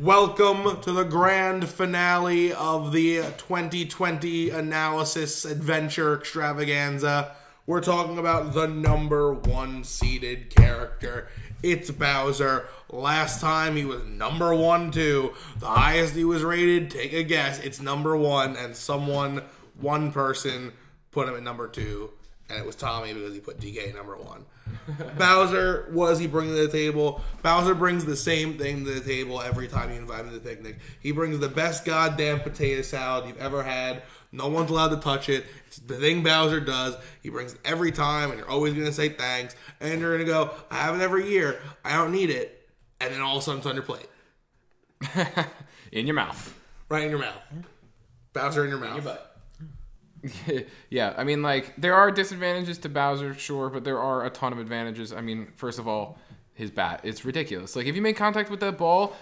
Welcome to the grand finale of the 2020 analysis adventure extravaganza. We're talking about the number one seeded character. It's Bowser. Last time he was number one too. The highest he was rated, take a guess, it's number one, and one person put him at number two, and it was Tommy because he put DK at number one. Bowser, what does he bring to the table? Bowser brings the same thing to the table every time you invite him to the picnic. He brings the best goddamn potato salad you've ever had. No one's allowed to touch it. It's the thing Bowser does. He brings it every time, and you're always going to say thanks. And you're going to go, I have it every year. I don't need it. And then all of a sudden it's on your plate. In your mouth. Right in your mouth. Bowser in your mouth. In your butt. Yeah, I mean, like, there are disadvantages to Bowser, sure, but there are a ton of advantages. I mean, first of all, his bat. It's ridiculous. Like, if you make contact with that ball,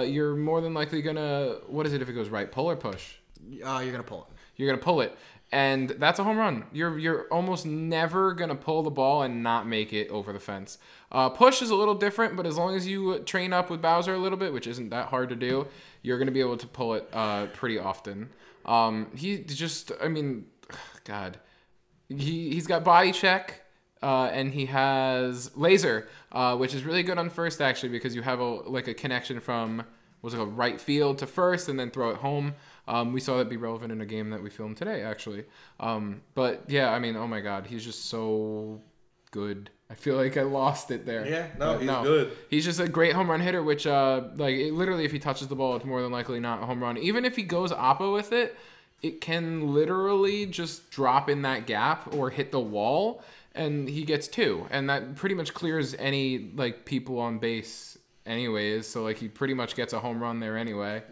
you're more than likely gonna, what is it if it goes right? Pull or push? You're gonna pull it. You're gonna pull it. And that's a home run. You're almost never gonna pull the ball and not make it over the fence. Push is a little different, but as long as you train up with Bowser a little bit, which isn't that hard to do, you're gonna be able to pull it pretty often. He just, I mean, God, he's got body check, and he has laser, which is really good on first actually, because you have a connection from, what's it called, right field to first and then throw it home. We saw that be relevant in a game that we filmed today actually. But yeah, I mean, oh my God, he's just so good. I feel like I lost it there. Yeah, he's good. He's just a great home run hitter, which, literally, if he touches the ball, it's more than likely not a home run. Even if he goes oppo with it, it can literally just drop in that gap or hit the wall, and he gets two. And that pretty much clears any, people on base anyways. So, he pretty much gets a home run there anyway.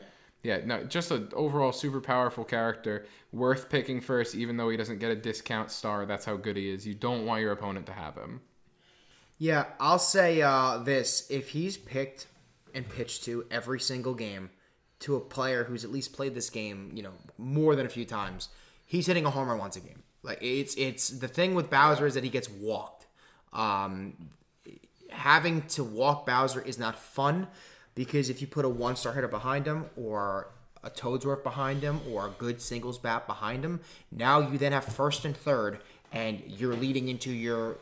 Yeah, no, just an overall super powerful character. Worth picking first, even though he doesn't get a discount star. That's how good he is. You don't want your opponent to have him. Yeah, I'll say this. If he's picked and pitched to every single game to a player who's at least played this game, more than a few times, he's hitting a home run once a game. It's the thing with Bowser is that he gets walked. Having to walk Bowser is not fun because if you put a one-star hitter behind him or a Toadsworth behind him or a good singles bat behind him, now you then have first and third, and you're leading into your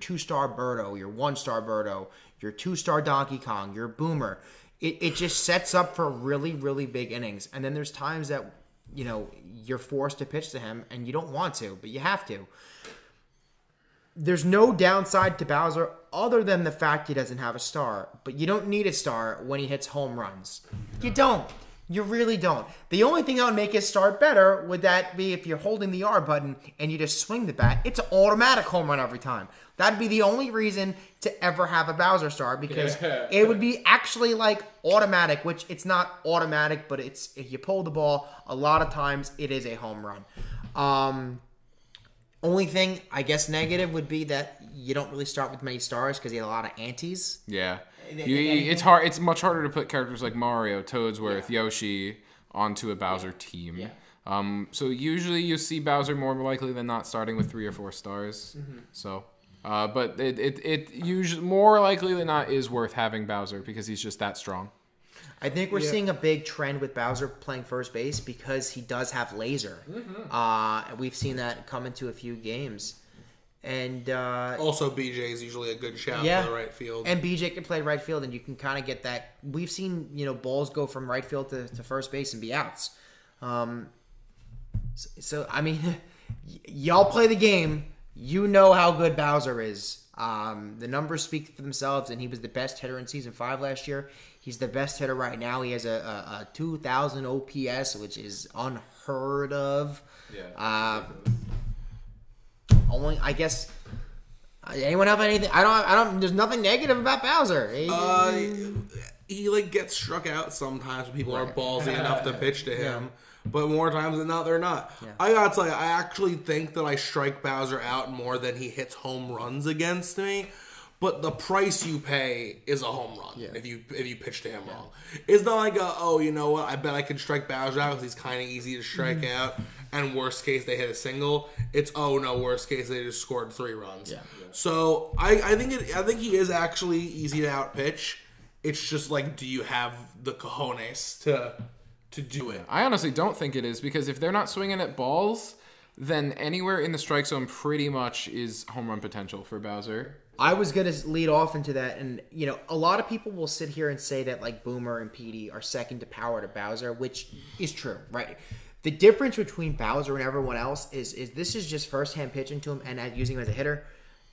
two-star Birdo, your one-star Birdo, your two-star Donkey Kong, your Boomer. It just sets up for really, really big innings. And then there's times that, you're forced to pitch to him, and you don't want to, but you have to. There's no downside to Bowser other than the fact he doesn't have a star. But you don't need a star when he hits home runs. You don't. You really don't. The only thing that would make his star better would that be if you're holding the R button and you just swing the bat. It's an automatic home run every time. That'd be the only reason to ever have a Bowser star because it would be actually automatic, which it's not automatic, but it's if you pull the ball, a lot of times it is a home run. Only thing, I guess, negative would be that you don't really start with many stars because you have a lot of antis. Yeah. It's hard. It's much harder to put characters like Mario, Toadsworth, Yoshi onto a Bowser team. Yeah. So usually you see Bowser more likely than not starting with 3 or 4 stars. Mm-hmm. So, but it usually more likely than not is worth having Bowser because he's just that strong. I think we're seeing a big trend with Bowser playing first base because he does have laser. Mm-hmm. We've seen that come into a few games. And also, BJ is usually a good shout for the right field. And BJ can play right field, and you can kind of get that. We've seen balls go from right field to first base and be outs. So I mean, y'all play the game. You know how good Bowser is. The numbers speak for themselves, and he was the best hitter in Season 5 last year. He's the best hitter right now. He has a 2,000 OPS, which is unheard of. Yeah. Only, I guess. Anyone have anything? I don't. There's nothing negative about Bowser. He gets struck out sometimes when people are ballsy enough to pitch to him. But more times than not, they're not. Yeah. I gotta tell you, I actually think that I strike Bowser out more than he hits home runs against me. But the price you pay is a home run if you pitch to him wrong. It's not like you know what? I bet I can strike Bowser out because he's kind of easy to strike out. And worst case, they hit a single. It's worst case, they just scored 3 runs. Yeah. So I think he is actually easy to outpitch. It's just like, do you have the cojones to do it? I honestly don't think it is, because if they're not swinging at balls, then anywhere in the strike zone pretty much is home run potential for Bowser. I was going to lead off into that, and a lot of people will sit here and say that like Boomer and Petey are second to power to Bowser, which is true, right? The difference between Bowser and everyone else is this is just first-hand pitching to him and using him as a hitter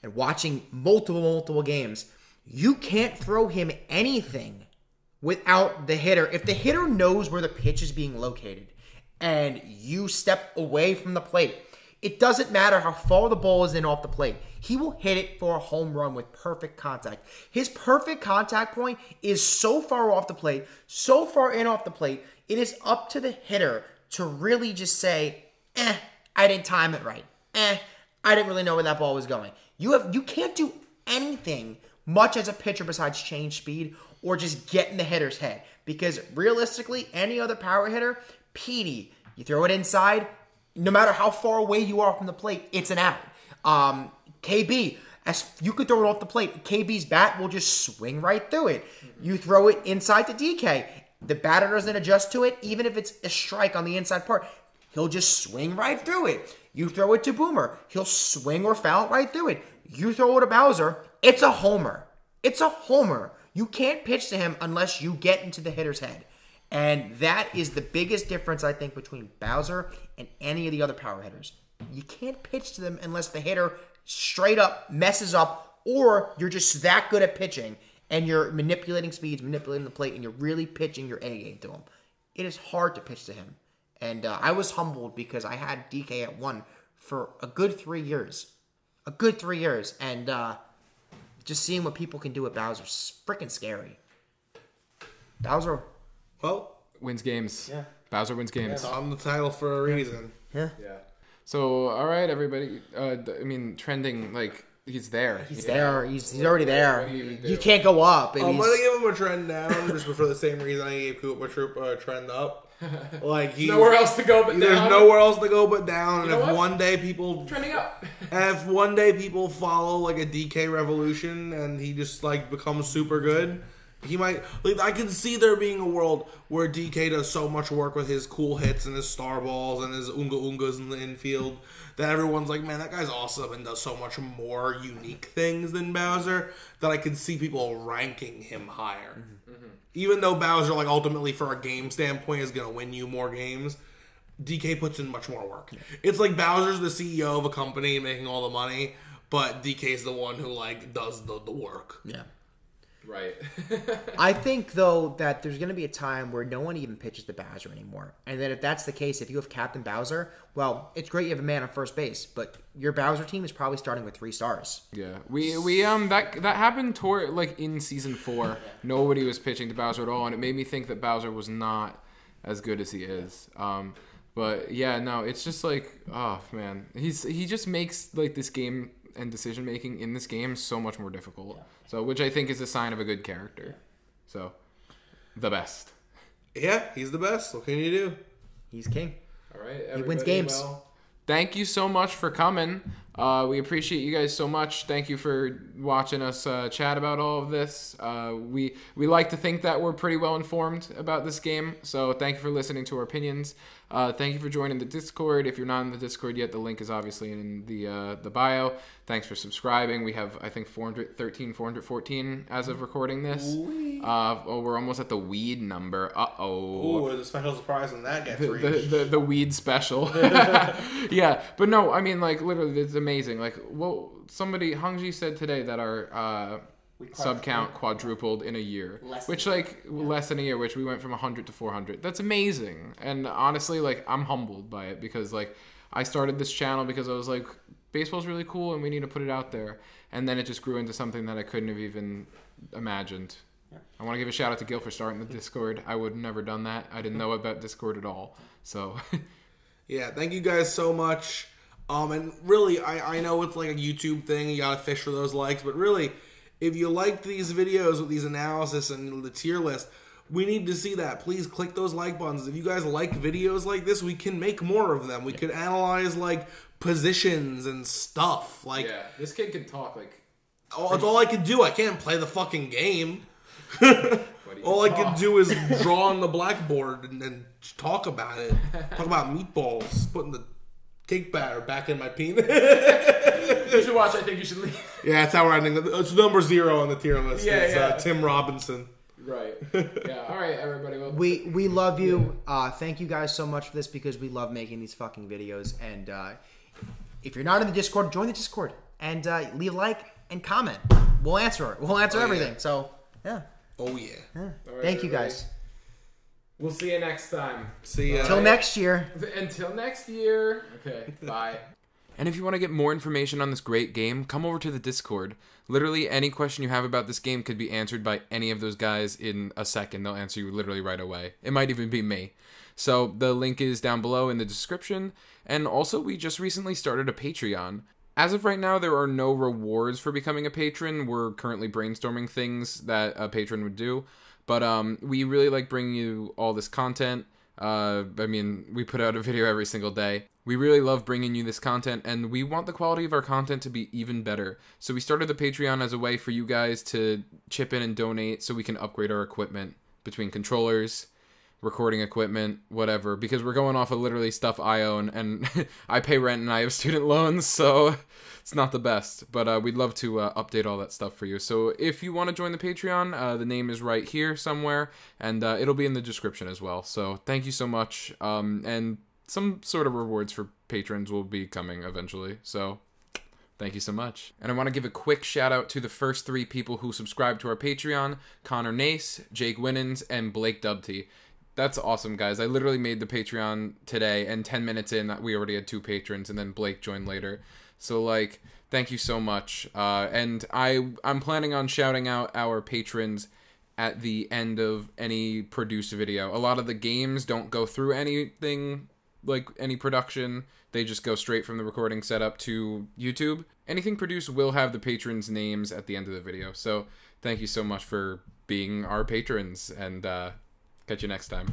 and watching multiple games. You can't throw him anything without the hitter. If the hitter knows where the pitch is being located and you step away from the plate, it doesn't matter how far the ball is in off the plate. He will hit it for a home run with perfect contact. His perfect contact point is so far off the plate, so far in off the plate, it is up to the hitter to really just say, I didn't time it right. I didn't really know where that ball was going. You can't do anything much as a pitcher besides change speed or just get in the hitter's head. Because realistically, any other power hitter, Petey, you throw it inside, no matter how far away you are from the plate, it's an out. KB, as you could throw it off the plate, KB's bat will just swing right through it. You throw it inside to DK, the batter doesn't adjust to it, even if it's a strike on the inside part, he'll just swing right through it. You throw it to Boomer, he'll swing or foul right through it. You throw it to Bowser, it's a homer. It's a homer. You can't pitch to him unless you get into the hitter's head. And that is the biggest difference, I think, between Bowser and any of the other power hitters. You can't pitch to them unless the hitter straight up messes up, or you're just that good at pitching and you're manipulating speeds, manipulating the plate, and you're really pitching your A game to him. It is hard to pitch to him. And I was humbled because I had DK at 1 for a good 3 years. A good 3 years. And just seeing what people can do with Bowser is freaking scary. Bowser... Well, Wins games. Yeah. Bowser wins games. it's on the title for a reason. Yeah. So, all right, everybody. Trending, like, he's there. He's there. He's already there. What do you do? You can't go up. And I'm he's- gonna give him a trend down just for the same reason I gave Koopa Troop a trend up. Like he's Nowhere else to go but there's down. nowhere else to go but down. And know if what? one day people Trending up. follow like a DK revolution and he just like becomes super good, he might. Like I can see there being a world where DK does so much work with his cool hits and his star balls and his unga ungas in the infield that everyone's like, man, that guy's awesome and does so much more unique things than Bowser that I can see people ranking him higher. Mm-hmm. Even though Bowser, like ultimately for a game standpoint, is gonna win you more games, DK puts in much more work. Yeah. It's like Bowser's the CEO of a company making all the money, but DK's the one who like does the work. Yeah. Right. I think, though, that there's going to be a time where no one even pitches to Bowser anymore. And that if that's the case, if you have Captain Bowser, well, it's great you have a man on first base, but your Bowser team is probably starting with 3 stars. Yeah, we that happened toward like in season 4. Nobody was pitching to Bowser at all, and it made me think that Bowser was not as good as he is. But yeah, no, it's just like, oh man, he just makes like this game and decision making in this game so much more difficult. Yeah. So, which I think is a sign of a good character. So, the best. Yeah, he's the best. What can you do? He's king. All right, he wins games. Well, thank you so much for coming. We appreciate you guys so much. Thank you for watching us chat about all of this. We like to think that we're pretty well informed about this game. So thank you for listening to our opinions. Thank you for joining the Discord. If you're not in the Discord yet, the link is obviously in the bio. Thanks for subscribing. We have, I think, 414 as of recording this. We're almost at the weed number. Ooh, there's a special surprise when that gets reached. The weed special. Yeah, but no, I mean, like, literally, it's amazing. Like, well, Hongji said today that our sub count quadrupled in a year. Less than a year, which we went from 100 to 400. That's amazing. And honestly, like, I'm humbled by it because, like, I started this channel because I was like, baseball's really cool and we need to put it out there. And then it just grew into something that I couldn't have even imagined. Yeah. I want to give a shout out to Gil for starting the Discord. I would have never done that. I didn't know about Discord at all. So, yeah, thank you guys so much. And really, I know it's like a YouTube thing. You gotta fish for those likes, but really, if you liked these videos with these analysis and the tier list, we need to see that. Please click those like buttons. If you guys like videos like this, we can make more of them. We could analyze like positions and stuff. Like, yeah, this kid can talk. Like, it's all I can do. I can't play the fucking game. All I can do is draw on the blackboard and talk about it. Talk about meatballs, putting the cake batter back in my penis. You should watch. I think you should leave. Yeah, that's how we're ending. It's number 0 on the tier list. Yeah, It's Tim Robinson. Right. Yeah. All right, everybody. Well, We love you. Thank you guys so much for this because we love making these fucking videos. And if you're not in the Discord, join the Discord and leave a like and comment. We'll answer it. We'll answer everything. Yeah. So yeah. Oh yeah. all right, Thank you everybody. guys. We'll see you next time. See ya. Till next year. Until next year. Okay. Bye. And if you want to get more information on this great game, come over to the Discord. Literally any question you have about this game could be answered by any of those guys in a second. They'll answer you literally right away. It might even be me. So the link is down below in the description. And also, we just recently started a Patreon. As of right now, there are no rewards for becoming a patron. We're currently brainstorming things that a patron would do. But we really like bringing you all this content. I mean, we put out a video every single day. We really love bringing you this content, and we want the quality of our content to be even better. So we started the Patreon as a way for you guys to chip in and donate so we can upgrade our equipment between controllers, recording equipment, whatever, because we're going off of literally stuff I own, and I pay rent and I have student loans, so it's not the best. But we'd love to update all that stuff for you. So if you want to join the Patreon, the name is right here somewhere, and it'll be in the description as well. So thank you so much, and some sort of rewards for patrons will be coming eventually. So thank you so much. And I want to give a quick shout out to the first 3 people who subscribed to our Patreon: Connor Nace, Jake Winans, and Blake Dubty. That's awesome, guys. I literally made the Patreon today, and 10 minutes in, we already had 2 patrons, and then Blake joined later. So, like, thank you so much. And I'm planning on shouting out our patrons at the end of any produced video. A lot of the games don't go through anything like any production. They just go straight from the recording setup to YouTube. Anything produced will have the patrons' names at the end of the video. So thank you so much for being our patrons, and catch you next time.